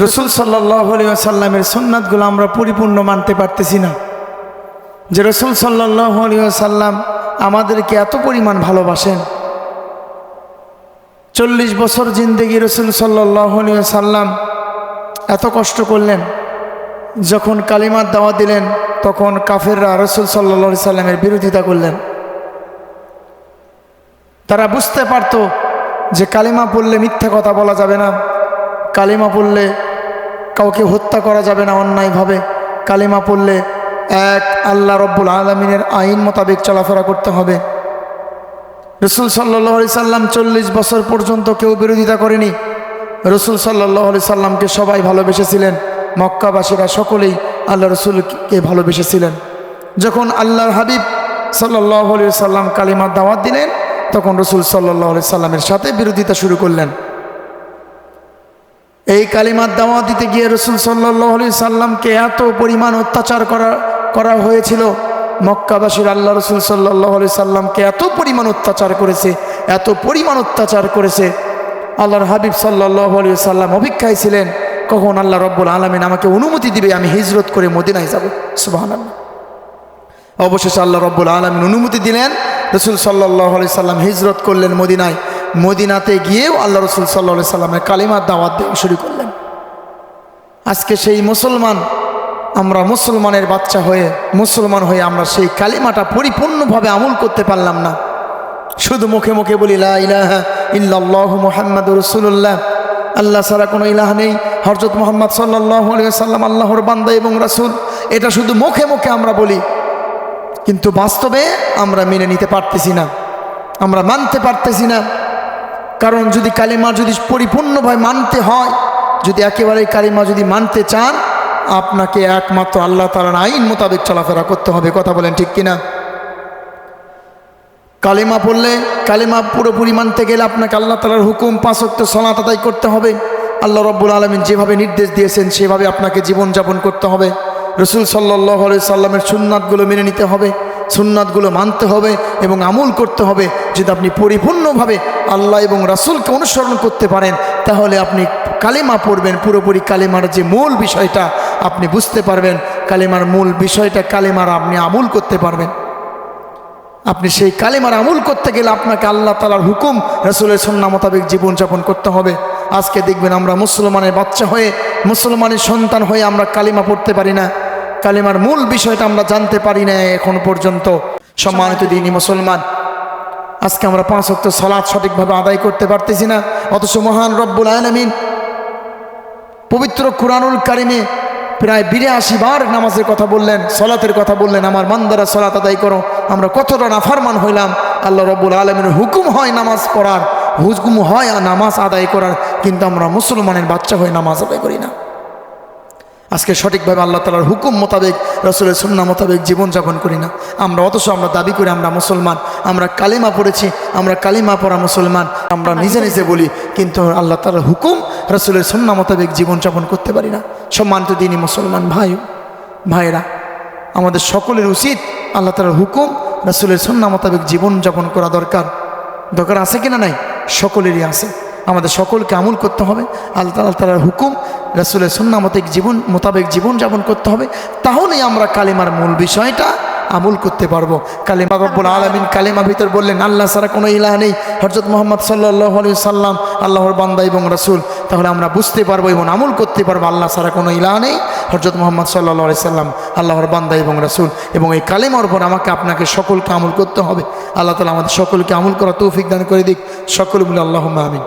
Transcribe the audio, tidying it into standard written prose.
রসুল সাল্লাল্লাহু আলাইহি ওয়াসাল্লামের সুন্নাতগুলো আমরা পরিপূর্ণ মানতে পারতেছি না। যে রসুল সাল্লাল্লাহু আলাইহি ওয়াসাল্লাম আমাদেরকে এত পরিমাণ ভালোবাসেন, 40 বছর জিন্দেগি রসুল সাল্লাল্লাহু আলাইহি ওয়াসাল্লাম এত কষ্ট করলেন। যখন কালিমার দাওয়াত দিলেন তখন কাফেররা রসুল সাল্লাল্লাহু আলাইহি সাল্লামের বিরোধিতা করলেন। তারা বুঝতে পারত যে কালিমা পড়লে মিথ্যা কথা বলা যাবে না, কালিমা পড়লে কাউকে হত্যা করা যাবে না অন্যায়ভাবে, কালিমা পড়লে এক আল্লাহ রব্বুল আলামিনের আইন মোতাবেক চলাফেরা করতে হবে। রসুল সাল্লাল্লাহু আলাইহি সাল্লাম 40 বছর পর্যন্ত কেউ বিরোধিতা করেনি। রসুল সাল্লাল্লাহু আলাইহি সাল্লামকে সবাই ভালোবেসেছিলেন, মক্কাবাসীরা সকলেই আল্লাহ রসুলকে ভালোবেসেছিলেন। যখন আল্লাহর হাবিব সাল্লাল্লাহু আলাইহি সাল্লাম কালিমার দাওয়াত দিলেন তখন রসুল সাল্লাল্লাহু আলাইহি সাল্লামের সাথে বিরোধিতা শুরু করলেন। এই কালিমার দাওয়াত দিতে গিয়ে রসুল সাল্লাল্লাহু আলাইহি সাল্লামকে এত পরিমাণ অত্যাচার করা হয়েছিল। মক্কাবাসীর আল্লাহ রসুল সাল্লাল্লাহু আলাইহি সাল্লামকে এত পরিমাণ অত্যাচার করেছে, এত পরিমাণ অত্যাচার করেছে। আল্লাহর হাবিব সাল্লাল্লাহু আলাইহি সাল্লাম অপেক্ষায় ছিলেন কখন আল্লাহ রব্বুল আলামিন আমাকে অনুমতি দিবে আমি হিজরত করে মদিনায় যাব। সুবহানাল্লাহ। অবশেষে আল্লাহ রব্বুল আলামিন অনুমতি দিলেন, রসুল সাল্লাল্লাহু আলাইহি সাল্লাম হিজরত করলেন মদিনায়। মদিনাতে গিয়েও আল্লাহ রসুল সাল্লাল্লাহু আলাইহি সাল্লামের কালিমার দাওয়াত দেওয়া শুরু করলেন। আজকে সেই মুসলমান, আমরা মুসলমানের বাচ্চা হয়ে মুসলমান হয়ে আমরা সেই কালিমাটা পরিপূর্ণভাবে আমল করতে পারলাম না। শুধু মুখে মুখে বলি লা ইলাহা ইল্লাল্লাহু মুহাম্মাদুর রাসূলুল্লাহ, আল্লাহ ছাড়া কোনো ইলাহ নেই, হযরত মুহাম্মদ সাল্লাল্লাহু আলাইহি ওয়াসাল্লাম আল্লাহর বান্দা এবং রাসূল, এটা শুধু মুখে মুখে আমরা বলি, কিন্তু বাস্তবে আমরা মেনে নিতে পারতেছি না, আমরা মানতে পারতেছি না। কারণ যদি কালিমা যদি পরিপূর্ণভাবে মানতে হয়, যদি একেবারে কালিমা যদি মানতে চান, আপনাকে একমাত্র আল্লাহ তাআলার আইন মোতাবেক চলাফেরা করতে হবে। কথা বলেন ঠিক কিনা? কালিমা পড়লে, কালিমা পুরোপুরি মানতে গেলে আপনাকে আল্লাহ তাআলার হুকুম 5 ওয়াক্ত সালাত আদায় করতে হবে। আল্লাহ রব্বুল আলামিন যেভাবে নির্দেশ দিয়েছেন সেভাবে আপনাকে জীবনযাপন করতে হবে। রসুল সাল্লাল্লাহু আলাইহি সাল্লামের সুন্নাতগুলো মেনে নিতে হবে, সুন্নাতগুলো মানতে হবে এবং আমল করতে হবে। যদি আপনি পরিপূর্ণভাবে আল্লাহ এবং রাসূলকে অনুসরণ করতে পারেন তাহলে আপনি কালিমা পড়বেন, পুরোপুরি কালিমার যে মূল বিষয়টা আপনি বুঝতে পারবেন, কালিমার মূল বিষয়টা, কালিমার আপনি আমল করতে পারবেন। আপনি সেই কালিমার আমল করতে গেলে আপনাকে আল্লাহ তাআলার হুকুম, রাসূলের সুন্নাহ মোতাবেক জীবনযাপন করতে হবে। আজকে দেখবেন আমরা মুসলমানের বাচ্চা হয়ে, মুসলমানের সন্তান হয়ে আমরা কালিমা পড়তে পারি না, কালিমার মূল বিষয়টা আমরা জানতে পারি না এখন পর্যন্ত। সম্মানিত দ্বীনি মুসলমান, আজকে আমরা 5 ওয়াক্ত সালাত সঠিকভাবে আদায় করতে পারতেছি না। অথচ মহান রব্বুল আলামিন পবিত্র কুরআনুল কারিমে প্রায় 82 বার নামাজের কথা বললেন, সালাতের কথা বললেন। আমার বান্দারা সালাত আদায় করো। আমরা কতটা নাফরমান হইলাম। আল্লাহ রব্বুল আলামিনের হুকুম হয় নামাজ পড়ার, হুকুম হয় নামাজ আদায় করার, কিন্তু আমরা মুসলমানের বাচ্চা হয়ে নামাজ আদায় করি না। আজকে সঠিকভাবে আল্লাহ তাআলার হুকুম মোতাবেক, রাসূলের সুন্নাহ মোতাবেক জীবনযাপন করি না আমরা। অথচ আমরা দাবি করি আমরা মুসলমান, আমরা কালিমা পড়েছি, আমরা কালিমা পড়া মুসলমান, আমরা নিজে নিজে বলি, কিন্তু আল্লাহ তাআলার হুকুম, রাসূলের সুন্নাহ মোতাবেক জীবনযাপন করতে পারি না। সম্মানিত দ্বীনি মুসলমান ভাইরা, আমাদের সকলের উচিত আল্লাহ তাআলার হুকুম, রাসূলের সুন্নাহ মোতাবেক জীবনযাপন করা দরকার আছে কিনা? নাই, সকলেরই আছে। আমাদের সকলকে আমল করতে হবে, আল্লাহ তাআলার হুকুম, রাসূলের সুন্নাহ মোতাবেক জীবনযাপন করতে হবে। তাহলেই আমরা কালিমার মূল বিষয়টা আমল করতে পারবো। কালিমা রব্বুল আলামিন কালিমা ভিতর বললেন আল্লাহ ছাড়া কোনো ইলাহ নেই, হযরত মুহাম্মদ সাল্লাল্লাহু আলাইহি সাল্লাম আল্লাহর বান্দা এবং রাসূল। তাহলে আমরা বুঝতে পারবো এবং আমল করতে পারবো আল্লাহ ছাড়া কোনো ইলাহ নেই, হযরত মুহাম্মদ সাল্লাল্লাহু আলাইহি সাল্লাম আল্লাহর বান্দা এবং রাসূল। এবং এই কালিমার উপর আমাকে আপনাকে সকলকে আমল করতে হবে। আল্লাহ তাআলা আমাদের সকলকে আমল করার তৌফিক দান করে দিক। সকলে বলে আল্লাহুম্মা আমিন।